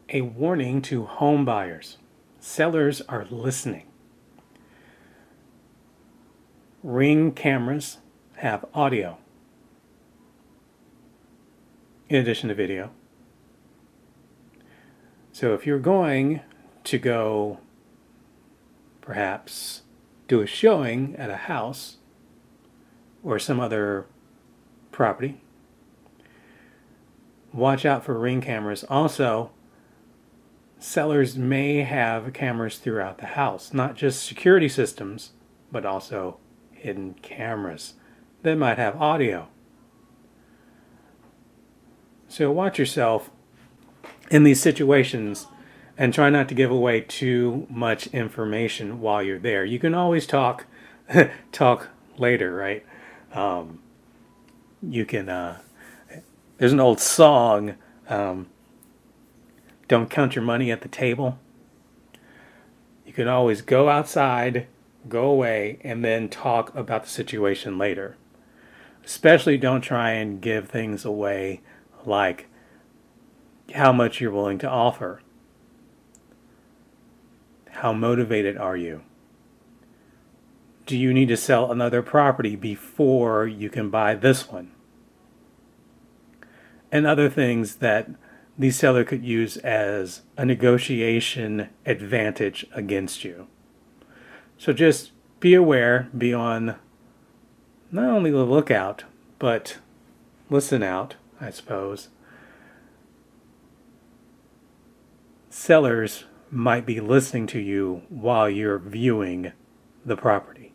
A warning to home buyers. Sellers are listening. Ring cameras have audio in addition to video. So if you're going to go perhaps do a showing at a house or some other property, watch out for ring cameras. Also, sellers may have cameras throughout the house, not just security systems, but also hidden cameras that might have audio. So watch yourself in these situations and try not to give away too much information while you're there. You can always talk talk later, right? You can there's an old song, don't count your money at the table. You can always go outside, go away, and then talk about the situation later. Especially don't try and give things away like how much you're willing to offer. How motivated are you? Do you need to sell another property before you can buy this one? And other things that the seller could use as a negotiation advantage against you. So just be aware, be on not only the lookout, but listen out, I suppose. Sellers might be listening to you while you're viewing the property.